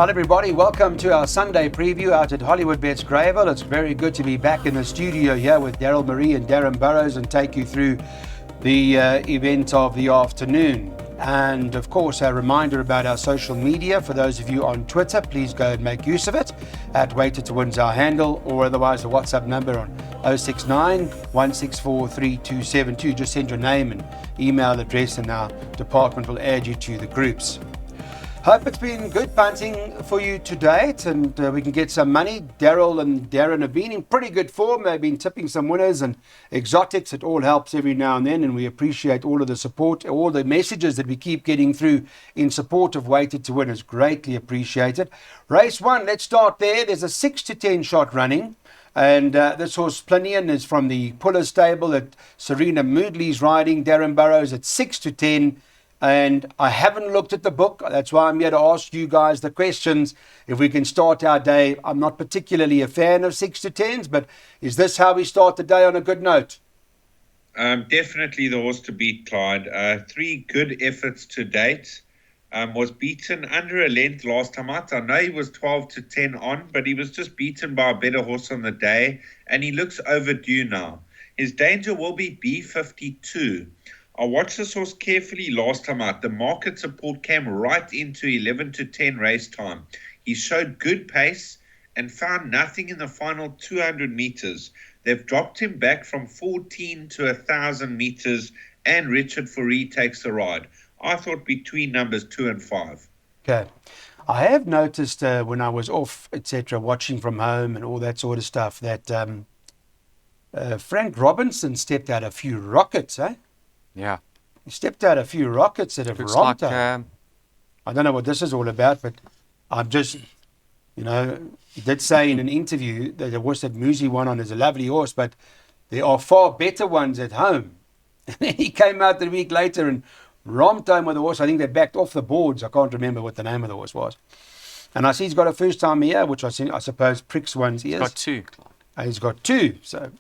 Hello everybody, welcome to our Sunday preview out at Hollywood Bets Greyville. It's very good to be back in the studio here with Daryl Marie and Darren Burrows and take you through the event of the afternoon. And of course, a reminder about our social media. For those of you on Twitter, please go and make use of it. At Weighted to Win's our handle, or otherwise the WhatsApp number on 069 164 3272. Just send your name and email address and our department will add you to the groups. Hope it's been good punting for you to date and we can get some money. Daryl and Darren have been in pretty good form. They've been tipping some winners and exotics. It all helps every now and then, and we appreciate all of the support, all the messages that we keep getting through in support of Weighted to Win is greatly appreciated. Race 1, let's start there. There's a 6 to 10 shot running. And this horse Plinian is from the Puller stable that Serena Moodley's riding. Darren Burrows at 6 to 10. And I haven't looked at the book. That's why I'm here to ask you guys the questions. If we can start our day, I'm not particularly a fan of 6 to 10s, but is this how we start the day on a good note? Definitely the horse to beat, Clyde. 3 good efforts to date. Was beaten under a length last time out. I know he was 12 to 10 on, but he was just beaten by a better horse on the day, and he looks overdue now. His danger will be B52. I watched this horse carefully last time out. The market support came right into 11 to 10 race time. He showed good pace and found nothing in the final 200 meters. They've dropped him back from 14 to 1,000 meters, and Richard Fourie takes the ride. I thought between numbers 2 and 5. Okay. I have noticed when I was off, etc., watching from home and all that sort of stuff, that Frank Robinson stepped out a few rockets, eh? Yeah. He stepped out a few rockets that have Looks romped like, up. I don't know what this is all about, but I'm just, he did say in an interview that the horse that Muzi won on is a lovely horse, but there are far better ones at home. And then he came out the week later and romped home with the horse. I think they backed off the boards. I can't remember what the name of the horse was. And I see he's got a first time here, which I suppose pricks one's ears. He's got 2. He's got 2, so...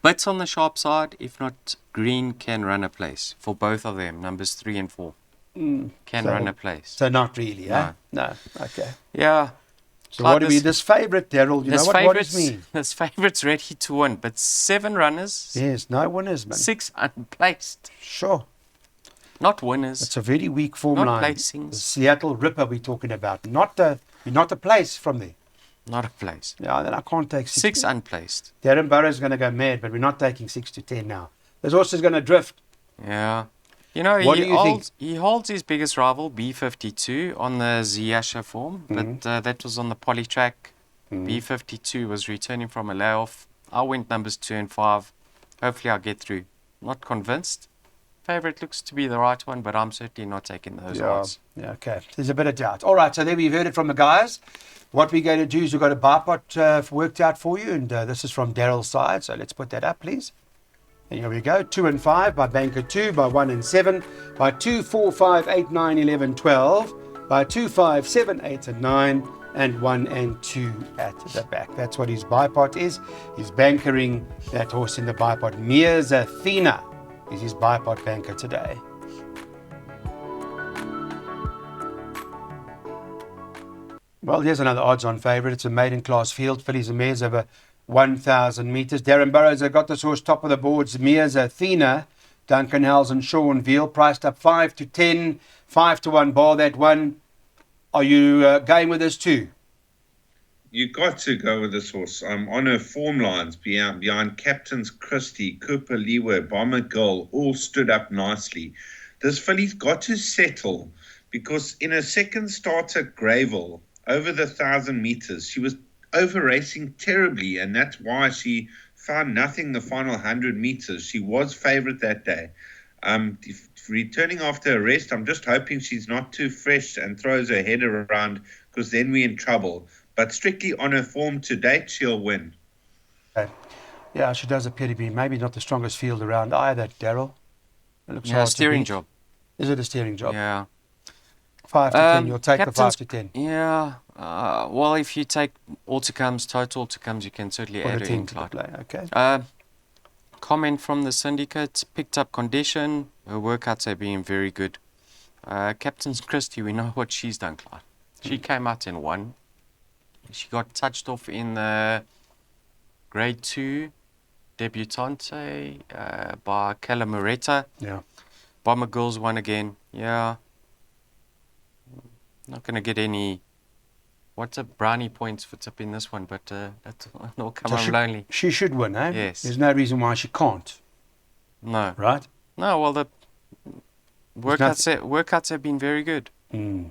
Bits on the sharp side. If not, Green can run a place for both of them. Numbers 3 and 4 can run a place. So not really, eh? No. Okay. Yeah. So what do we... This favourite, Daryl, you know what does mean? This favourite's ready to win, but 7 runners. Yes, no winners, man. 6 unplaced. Sure. Not winners. It's a very weak form not line. Placings. The Seattle Ripper we're talking about. Not a place from there. Not a place. Yeah, then I can't take 6 unplaced. Darren Burrows is going to go mad, but we're not taking 6 to 10 now. This horse is going to drift. Yeah. What do you think? He holds his biggest rival, B52, on the Ziyasha form, but that was on the poly track. B52 was returning from a layoff. I went numbers 2 and 5. Hopefully I'll get through. Not convinced. Favourite looks to be the right one, but I'm certainly not taking those odds. Yeah, okay. There's a bit of doubt. All right, so there we've heard it from the guys. What we're going to do is we've got a bar pot worked out for you, and this is from Daryl's side, so let's put that up, please. And here we go. 2 and 5 by Banker 2, by 1 and 7, by 2, 4, 5, 8, 9, 11, 12, by 2, 5, 7, 8, and 9, and 1 and 2 at the back. That's what his bipot is. He's bankering that horse in the bipot. Mears Athena is his bipot banker today. Well, here's another odds-on favourite. It's a maiden class field. Fillies and mares over 1,000 metres. Darren Burrows have got this horse top of the boards. Mears Athena, Duncan Hales and Sean Veal, priced up 5 to 10, 5 to 1, bar that one. Are you going with this too? You got to go with this horse. On her form lines behind Captains Christie, Cooper Leeway, Bomber Girl, all stood up nicely. This filly's got to settle because in her second start at Greyville, over the 1,000 meters, she was over racing terribly, and that's why she found nothing the final 100 meters. She was favourite that day. Returning after a rest, I'm just hoping she's not too fresh and throws her head around, because then we're in trouble. But strictly on her form to date, she'll win. Okay. Yeah, she does appear to be maybe not the strongest field around either, Daryl. It looks hard steering to beat. job. Is it a steering job? Yeah. 5 to 10, you'll take the 5 to 10. Yeah. Well, if you take all to comes, total to comes, you can certainly Or add the it 10 in. to the play. Okay. Comment from the syndicate, picked up condition. Her workouts have been very good. Captain's Christie, we know what she's done, Clyde. She came out in 1. She got touched off in the Grade 2 debutante by Cala Moreta. Yeah. Bomber Girls won again. Yeah. Not going to get any... What's a brownie points for tipping this one, but it'll come So out lonely. she should win, eh? Yes. There's no reason why she can't, No. right? No, well, the workouts have been very good. Mm.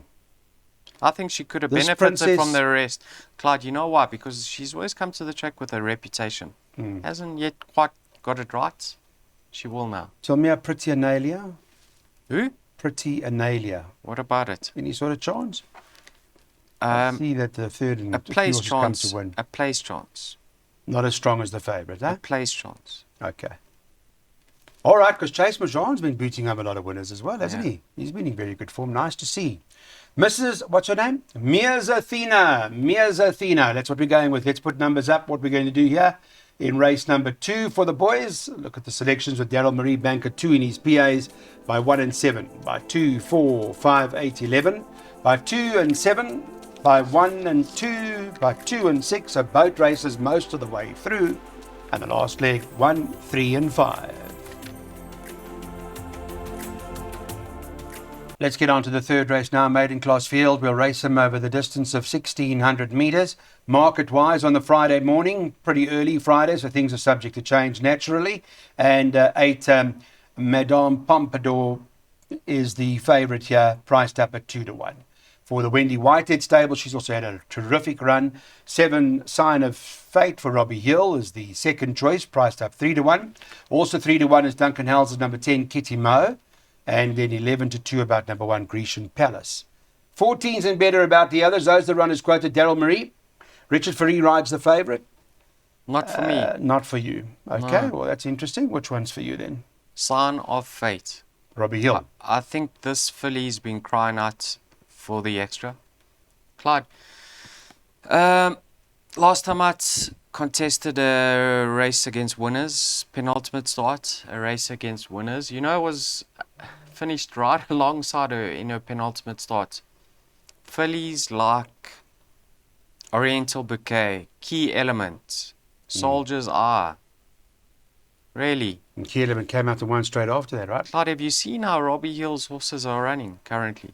I think she could have This benefited princess- from the rest. Clyde, you know why? Because she's always come to the track with a reputation. Hasn't yet quite got it right. She will now. Tell me about Pretty Analia. Who? Pretty Analia. What about it? Any sort of chance? I see that the third and A the place fourth has come chance. to win. A place chance. Not as strong as the favourite, A eh? place chance. Okay. All right, because Chase Majan's been booting up a lot of winners as well, hasn't Yeah. he? He's been in very good form. Nice to see. Mrs. What's her name? Mia's Athena. Mia's Athena. That's what we're going with. Let's put numbers up. What we're going to do here in race number 2 for the boys. Look at the selections with Daryl Marie Banker 2 in his PAs by 1 and 7, by 2, 4, 5, 8, 11, by 2 and 7, by 1 and 2, by 2 and 6. So boat races most of the way through. And the last leg, 1, 3 and 5. Let's get on to the third race now, Maiden Class Field. We'll race them over the distance of 1,600 metres. Market-wise on the Friday morning, pretty early Friday, so things are subject to change naturally. And 8, Madame Pompadour is the favourite here, priced up at 2 to 1. For the Wendy Whitehead stable, she's also had a terrific run. 7, Sign of Fate for Robbie Hill is the second choice, priced up 3 to 1. Also 3 to 1 is Duncan Hell's number 10, Kitty Moe. And then 11 to 2 about number 1, Grecian Palace. 14s and better about the others. Those the runners quoted, Daryl Marie. Richard Ferree rides the favourite. Not for me. Not for you. Okay, No. well, that's interesting. Which one's for you then? Sign of Fate. Robbie Hill. I think this filly's been crying out for the extra. Clyde, last time out contested a race against winners, penultimate start, a race against winners. You know, was finished right alongside her in her penultimate start. Fillies like Oriental Bouquet, Key Element, Soldier's Eye. Really. And Keelerman came out to one straight after that, right? Clyde, have you seen how Robbie Hill's horses are running currently?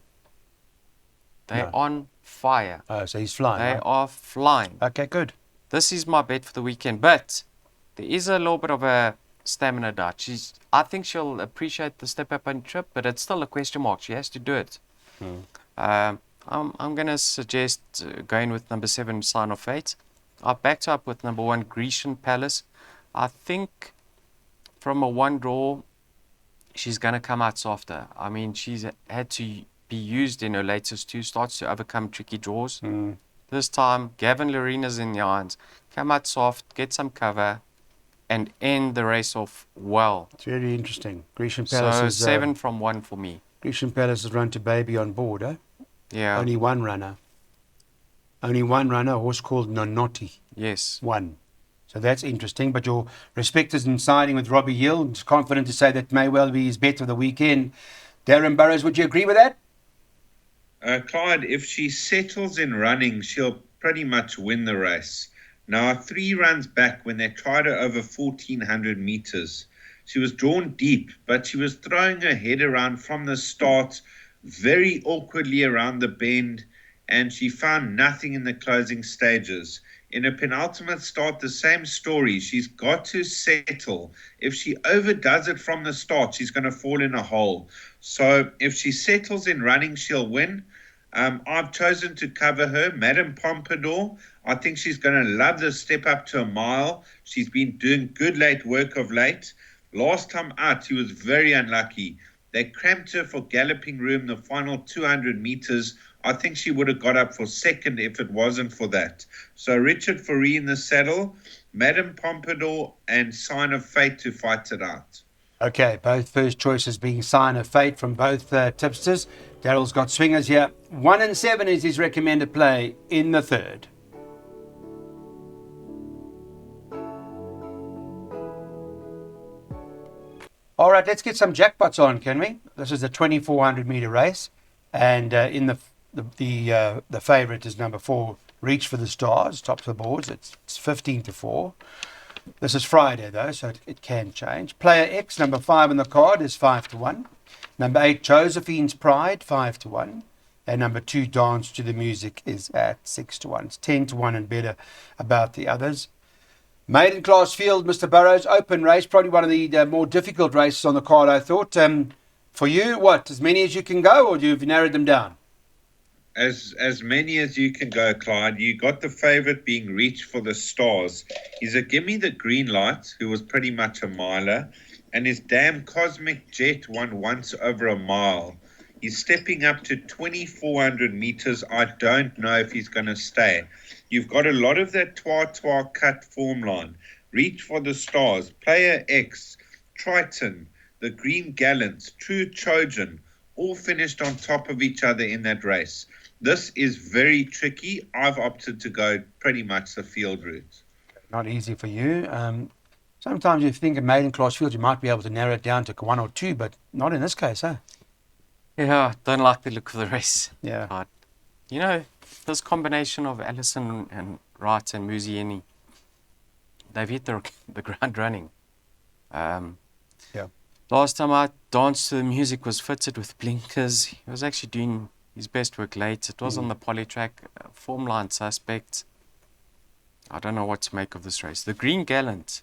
They're No. on fire. Oh, so he's flying. They right? are flying. Okay, good. This is my bet for the weekend, but there is a little bit of a stamina doubt. I think she'll appreciate the step up and trip, but it's still a question mark. She has to do it. I'm going to suggest going with number 7, Sign of Fate. I've backed up with number 1, Grecian Palace. I think from a 1 draw, she's going to come out softer. I mean, she's had to be used in her latest 2 starts to overcome tricky draws. This time, Gavin Lorena's in the irons. Come out soft, get some cover, and end the race off well. It's very interesting. Grecian Palace So is 7 from 1 for me. Grecian Palace has run to baby on board, eh? Yeah. Only one runner. Only one runner, a horse called Nonoti. Yes. One. So that's interesting. But your respect is in siding with Robbie Hill. It's confident to say that may well be his bet of the weekend. Darren Burrows, would you agree with that? Clyde, if she settles in running, she'll pretty much win the race. Now, 3 runs back when they tried her over 1,400 meters, she was drawn deep, but she was throwing her head around from the start, very awkwardly around the bend, and she found nothing in the closing stages. In a penultimate start, the same story. She's got to settle. If she overdoes it from the start, she's going to fall in a hole. So if she settles in running, she'll win. I've chosen to cover her, Madame Pompadour. I think she's going to love the step up to a mile. She's been doing good late work of late. Last time out, she was very unlucky. They cramped her for galloping room the final 200 meters. I think she would have got up for second if it wasn't for that. So Richard Ferree in the saddle, Madame Pompadour and Sign of Fate to fight it out. Okay, both first choices being Sign of Fate from both tipsters. Daryl's got swingers here. 1 and 7 is his recommended play in the third. All right, let's get some jackpots on, can we? This is a 2,400 meter race. And in the the favourite is number 4, Reach for the Stars, top of the boards. It's 15-4. This is Friday though, so it can change. Player X, number 5 on the card, is 5-1. Number 8, Josephine's Pride, 5-1. And number 2, Dance to the Music, is at 6-1. It's 10-1 and better about the others. Maiden Class Field, Mr. Burrows, open race, probably one of the more difficult races on the card, I thought. For you, what, as many as you can go, or you've narrowed them down? As many as you can go, Clyde. You got the favourite being Reach for the Stars. He's a Gimme the Green Light, who was pretty much a miler, and his Damn Cosmic Jet won once over a mile. He's stepping up to 2,400 metres. I don't know if he's going to stay. You've got a lot of that twa cut form line. Reach for the Stars, Player X, Triton, the Green Gallant, True Trojan, all finished on top of each other in that race. This is very tricky. I've opted to go pretty much the field route. Not easy for you. Sometimes you think of Maiden Class Field, you might be able to narrow it down to 1 or 2, but not in this case, huh? Yeah, don't like the look of the race. Yeah. But, you know, this combination of Allison and Wright and Muzieni, they've hit the ground running. Yeah. Last time out, Dance to the Music was fitted with blinkers. He was actually doing his best work late. It was on the poly track, form line suspect. I don't know what to make of this race. The Green Gallant,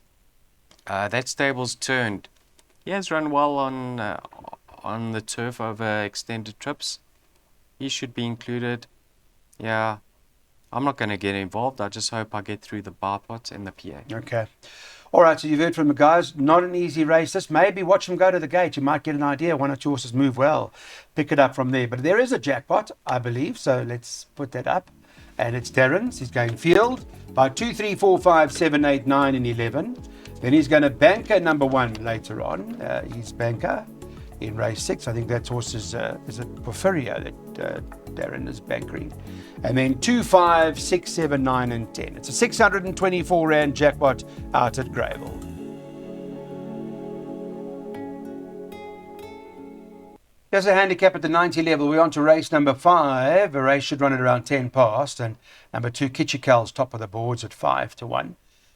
that stable's turned. He has run well on the turf over extended trips. He should be included. Yeah, I'm not going to get involved. I just hope I get through the bar pot and the PA. Okay. All right, so you've heard from the guys. Not an easy race. This maybe watch them go to the gate. You might get an idea. One or two horses move well. Pick it up from there. But there is a jackpot, I believe. So let's put that up. And it's Darren's. He's going field by 2, 3, 4, 5, 7, 8, 9, and 11. Then he's going to banker number 1 later on. He's banker in race 6. I think that horse is it Porfirio that Darren is bankering. And then 2, 5, 6, 7, 9, and 10. It's a 624 Rand jackpot out at Greyville. There's a handicap at the 90 level. We're on to race number 5. A race should run at around 10 past. And number 2, Kitchikal's top of the boards at 5-1.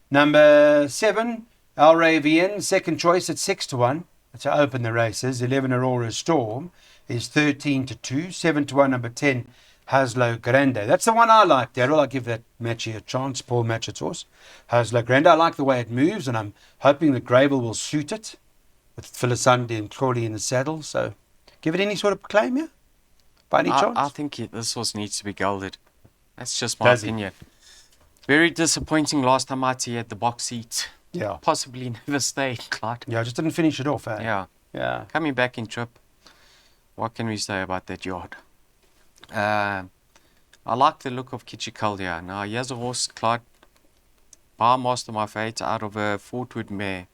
Number 7, Al Ravian, second choice at 6-1. To open the races. 11, Aurora Storm is 13-2. 7-1, number 10, Haslo Grande. That's the one I like, Daryl. I'll give that Matchy a chance. Paul Matchett's horse. Haslo Grande. I like the way it moves, and I'm hoping that Greyville will suit it with Philisande and Claudia in the saddle. So give it any sort of claim here? By any chance? I think this horse needs to be gelded. That's just my opinion. Very disappointing last time out he had the box seat. Yeah. Possibly never stayed, Clyde. Yeah, just didn't finish it off, eh? Yeah. Yeah. Coming back in trip, what can we say about that yard? I like the look of Kitchikal here. Now, he has a horse, Clyde, Bar Master My Fate, out of a Fortwood mare.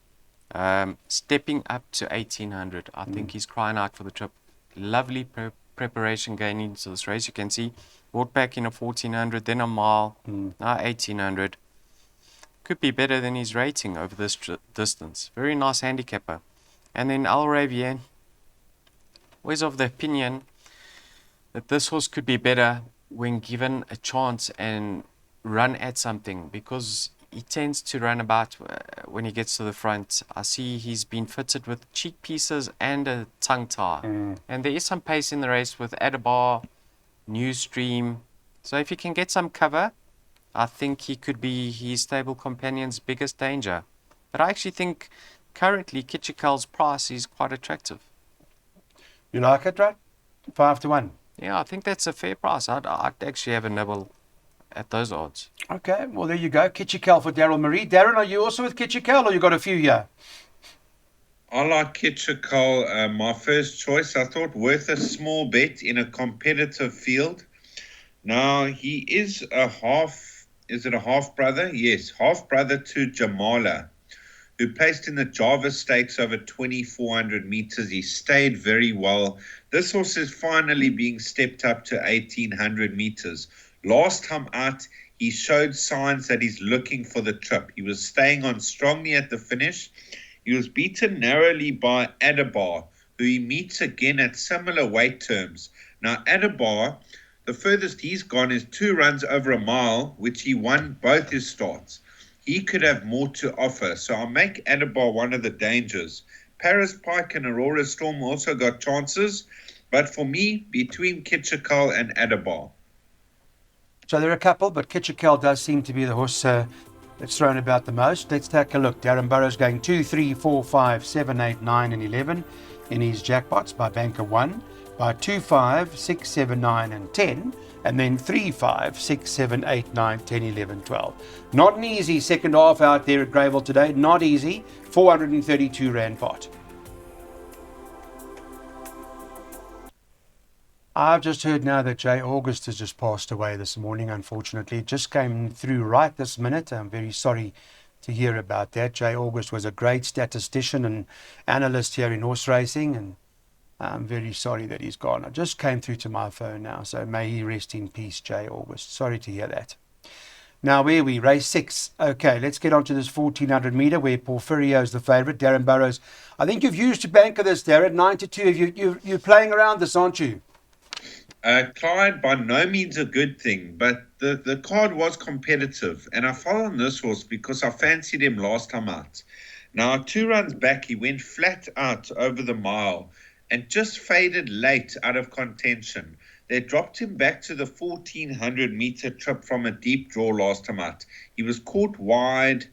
Stepping up to 1800. I think he's crying out for the trip. Lovely preparation going into this race. You can see, brought back in a 1400, then a mile, now 1800. Could be better than his rating over this distance. Very nice handicapper. And then Al Ravian was of the opinion that this horse could be better when given a chance and run at something, because he tends to run about when he gets to the front. I see he's been fitted with cheek pieces and a tongue tie. And there is some pace in the race with Adabar, New Stream. So if he can get some cover, I think he could be his stable companion's biggest danger. But I actually think currently Kitchikal's price is quite attractive. You like it, right? 5-1. Yeah, I think that's a fair price. I'd actually have a nibble at those odds. Okay, well, there you go. Kitchikal for Daryl Marie. Darren, are you also with Kitchikal, or you got a few here? I like Kitchikal, my first choice. I thought worth a small bet in a competitive field. Now, he is a half brother? Yes, half brother to Jamala, who placed in the Java Stakes over 2,400 meters. He stayed very well. This horse is finally being stepped up to 1,800 meters. Last time out, he showed signs that he's looking for the trip. He was staying on strongly at the finish. He was beaten narrowly by Adabar, who he meets again at similar weight terms. Now, Adabar the furthest he's gone is 2 runs over a mile, which he won both his starts. He could have more to offer, so I'll make Adabar one of the dangers. Paris Pike and Aurora Storm also got chances, but for me, between Kitchakal and Adabar. So there are a couple, but Kitchakal does seem to be the horse that's thrown about the most. Let's take a look. Darren Burrows going 2, 3, 4, 5, 7, 8, 9, and 11 in his jackpots by Banker 1, by 2, 5, 6, 7, 9, and 10, and then 3, 5, 6, 7, 8, 9, 10, 11, 12. Not an easy second half out there at Greyville today. Not easy. 432 Rand pot. I've just heard now that Jay August has just passed away this morning, unfortunately. It just came through right this minute. I'm very sorry to hear about that. Jay August was a great statistician and analyst here in horse racing, and I'm very sorry that he's gone. It just came through to my phone now, so may he rest in peace, Jay August. Sorry to hear that. Now, where are we? Race 6. Okay, let's get on to this 1400 metre where Porfirio is the favourite. Darren Burrows. I think you've used to banker this, Darren, 9-2. You're playing around this, aren't you? Clyde, by no means a good thing, but the card was competitive, and I fell on this horse because I fancied him last time out. Now, 2 runs back, he went flat out over the mile and just faded late out of contention. They dropped him back to the 1400 metre trip from a deep draw last time out. He was caught wide.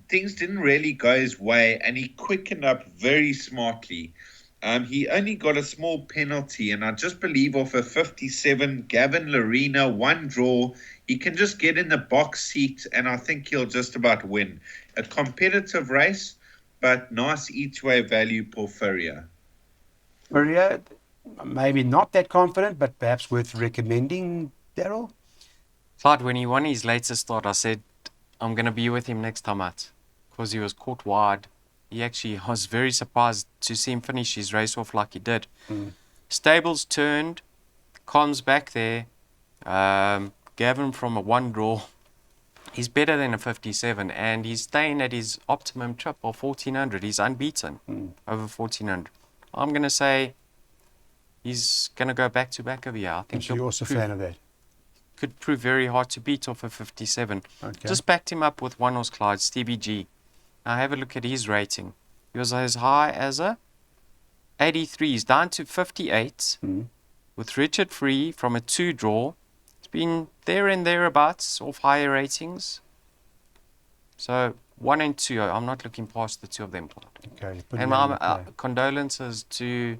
Things didn't really go his way, and he quickened up very smartly. He only got a small penalty, and I just believe off a 57, Gavin Larena, 1 draw, he can just get in the box seat, and I think he'll just about win. A competitive race, but nice each way value, Porfirio. Porfirio, maybe not that confident, but perhaps worth recommending, Daryl? Clyde, when he won his latest start, I said, I'm going to be with him next time out, because he was caught wide. He actually was very surprised to see him finish his race off like he did. Stables turned, Con's back there. Gavin from a 1 draw. He's better than a 57, and he's staying at his optimum trip of 1400. He's unbeaten over 1400. I'm going to say he's going to go back to back over here. I think So you're also a fan of that? Could prove very hard to beat off a 57. Okay. Just backed him up with one horse, Clyde, Stevie G. Now have a look at his rating. He was as high as a 83. He's down to 58 with Richard Free from a 2 draw. It's been there and thereabouts of higher ratings. So 1 and 2, I'm not looking past the 2 of them, Clyde. Okay. And my condolences to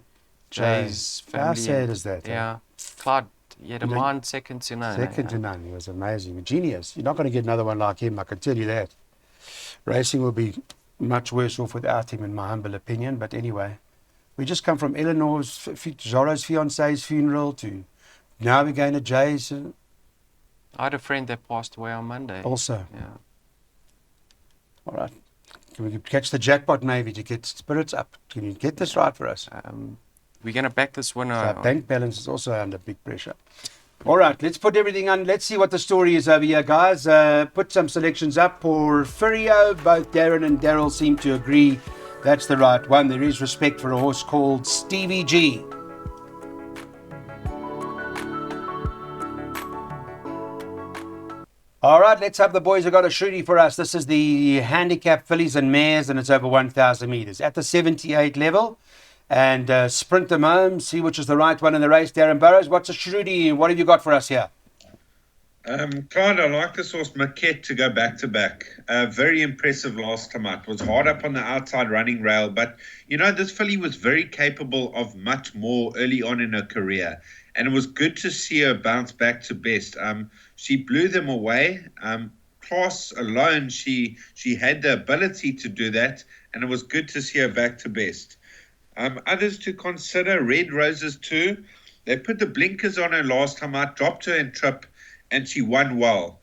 Jay's family. How sad is that? Yeah. Clyde, he had a mind second to none. Second to none. He was amazing. A genius. You're not going to get another one like him, I can tell you that. Racing will be much worse off without him, in my humble opinion. But anyway, we just come from Eleanor's, Zorro's fiance's funeral to now we're going to Jay's. I had a friend that passed away on Monday. Also. Yeah. All right. Can we catch the jackpot maybe to get spirits up? Can you get this right for us? We're going to back this winner. So our bank balance is also under big pressure. All right, let's put everything on. Let's see what the story is over here, guys. Put some selections up. Porfirio, both Darren and Daryl seem to agree that's the right one. There is respect for a horse called Stevie G. All right, let's have the boys who got a shooty for us. This is the handicap fillies and mares, and it's over 1,000 metres. At the 78 level. And sprint them home, see which is the right one in the race. Darren Burrows, what's a shruti? What have you got for us here? Clyde, I like this horse Maquette to go back to back. Very impressive last time out. Was hard up on the outside running rail, but you know, this filly was very capable of much more early on in her career. And it was good to see her bounce back to best. She blew them away. Class alone, she had the ability to do that, and it was good to see her back to best. Others to consider, Red Roses too. They put the blinkers on her last time out, dropped her in trip, and she won well.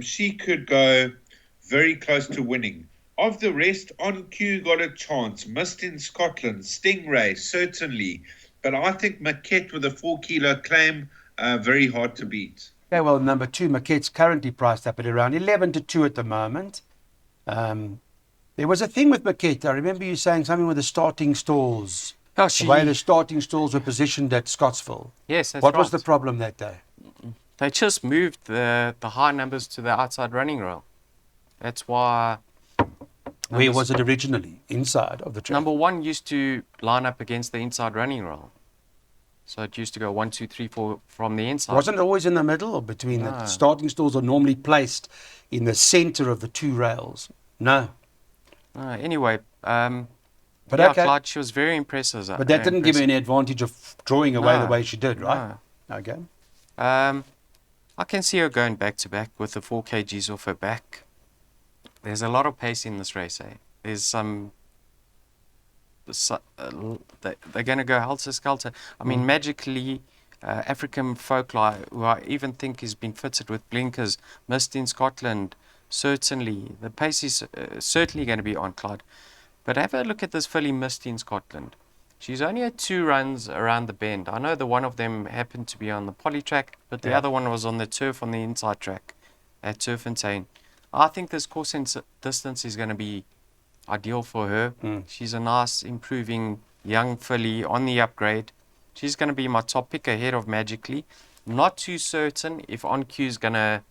She could go very close to winning. Of the rest, On Cue got a chance. Missed in Scotland. Stingray, certainly. But I think Maquette with a 4-kilo claim, very hard to beat. Okay, well, number 2, Maquette's currently priced up at around 11-2 at the moment. There was a thing with Maquette. I remember you saying something with the starting stalls. Oh, The way the starting stalls were positioned at Scottsville. Yes, that's What right. was the problem that day? They just moved the high numbers to the outside running rail. That's why Where was it originally? Inside of the track? number 1 used to line up against the inside running rail. So it used to go 1, 2, 3, 4 from the inside. Wasn't it always in the middle or between? No. The starting stalls are normally placed in the center of the two rails. No. Anyway, But yeah, okay. Clyde, she was very impressive. But that didn't give her any advantage of drawing away the way she did, right? No. Okay. I can see her going back to back with the 4 kgs off her back. There's a lot of pace in this race, eh? There's some. They're going to go helter skelter. I mean, magically, African folklore, who I even think has been fitted with blinkers, missed in Scotland. Certainly, the pace is certainly going to be on Clyde. But have a look at this filly Misty in Scotland. She's only had 2 runs around the bend. I know the one of them happened to be on the poly track, but the other one was on the turf on the inside track at Turffontein. I think this course distance is going to be ideal for her. She's a nice, improving young filly on the upgrade. She's going to be my top pick ahead of Magically. Not too certain if On Cue is going to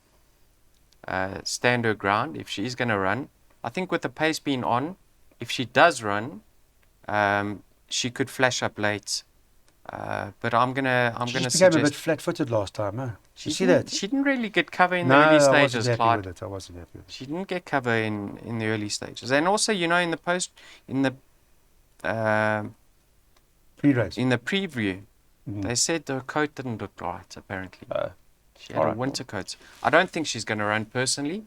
stand her ground, if she is going to run. I think with the pace being on, if she does run, she could flash up late. But I'm gonna She just suggest. became a bit flat-footed last time, huh? She You see didn't- that? She didn't really get cover in the No, early I stages, wasn't happy Clyde. with it. I wasn't happy with it. She didn't get cover in the early stages, and also, you know, in the Pre-race. in the preview, they said the coat didn't look right. Apparently, she had a alright. winter coat. I don't think she's going to run personally,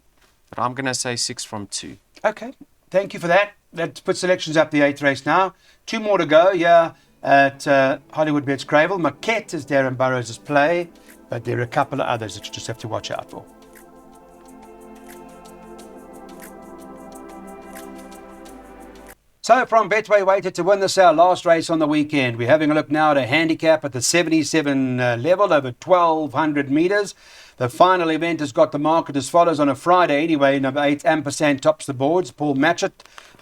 but I'm going to say 6 from 2. Okay. Thank you for that. Let's put selections up the 8th race now. 2 more to go. Yeah. At Hollywood Bets Gravel. Maquette is Darren Burrows' play, but there are a couple of others that you just have to watch out for. So from Betway weighted to win this our last race on the weekend. We're having a look now at a handicap at the 77 level over 1,200 metres. The final event has got the market as follows on a Friday anyway. Number 8, Ampersand tops the boards. Paul Matchett,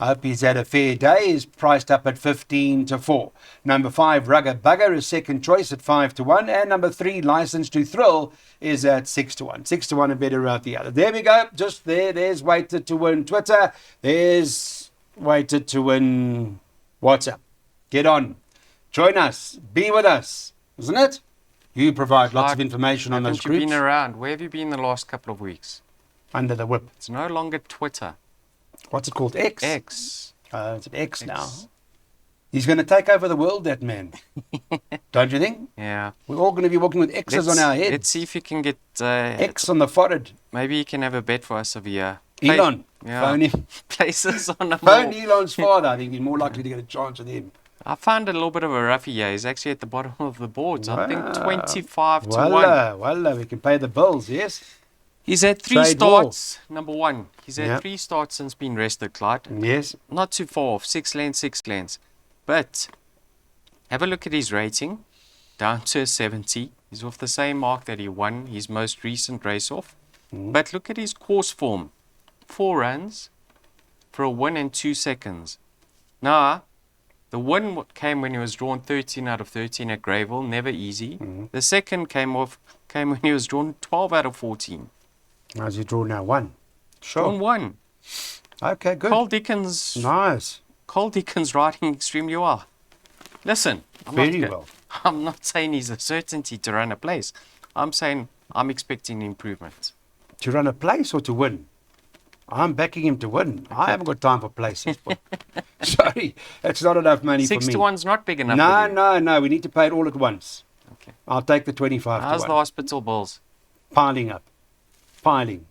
I hope he's had a fair day, is priced up at 15 to 4. Number 5, Rugger Bugger is second choice at 5 to 1. And number 3, License to Thrill, is at 6 to 1. 6 to 1 and better out the other. There we go. Just there. There's weighted to win Twitter. There's weighted to win WhatsApp. Get on. Join us. Be with us. Isn't it? You provide lots of information on those Haven't you groups. been around? Where have you been the last couple of weeks? Under the whip. It's no longer Twitter. What's it called? X? X. It's an X now. He's going to take over the world, that man. Don't you think? Yeah. We're all going to be walking with X's on our heads. Let's see if you can get X on the forehead. Maybe you can have a bet for us of a year. Elon. Yeah. Phone him. Places on a Phone more. Elon's father. I think he's more likely to get a chance with him. I found a little bit of a roughie here. He's actually at the bottom of the boards. I think 25 to 1. Voila, we can pay the bills, yes? He's had 3 Trade war. starts. Number 1. He's had 3 starts since being rested, Clyde. Yes. Not too far off. 6 lengths. But have a look at his rating. Down to a 70. He's off the same mark that he won his most recent race off. But look at his course form. 4 runs for a win in 2 seconds. Now, the win came when he was drawn 13 out of 13 at Greyville, never easy. The second came when he was drawn 12 out of 14. How's he drawn now? 1. Drawn Sure. 1. Okay, good. Cole Dickens Nice. riding extremely well. Listen, Very well. I'm not saying he's a certainty to run a place. I'm saying I'm expecting improvement. To run a place or to win? I'm backing him to win. I haven't got time for places. But sorry, that's not enough money 6 for me. to 1's not big enough. No. We need to pay it all at once. Okay. I'll take the 25 How's to the 1. hospital bills? Piling up. Piling.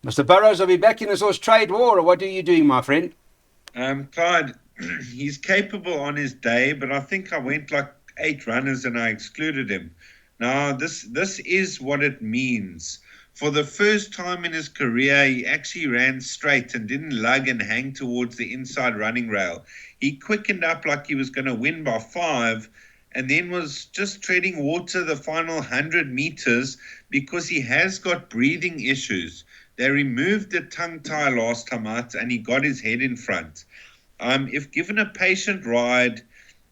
Mr. Burrows, are we back in this horse trade war, or what are you doing, my friend? Clyde, he's capable on his day, but I think I went like 8 runners and I excluded him. Now, this is what it means. For the first time in his career, he actually ran straight and didn't lug and hang towards the inside running rail. He quickened up like he was going to win by 5 and then was just treading water the final 100 meters because he has got breathing issues. They removed the tongue tie last time out and he got his head in front. If given a patient ride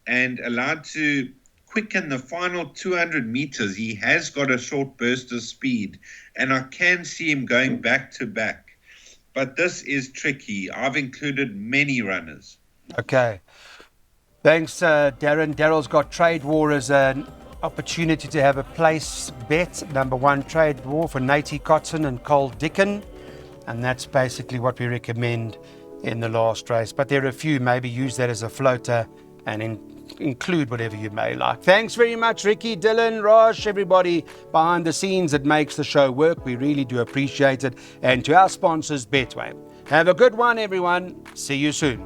and allowed to quicken the final 200 meters, he has got a short burst of speed, and I can see him going back to back. But this is tricky. I've included many runners. Okay. Thanks, Darren. Daryl's got Trade War as an opportunity to have a place bet. Number 1, Trade War for Nate Cotton and Cole Dickon. And that's basically what we recommend in the last race. But there are a few, maybe use that as a floater and include whatever you may like. Thanks very much, Ricky, Dylan, Raj, everybody behind the scenes that makes the show work. We really do appreciate it. And to our sponsors, Betway. Have a good one, everyone. See you soon.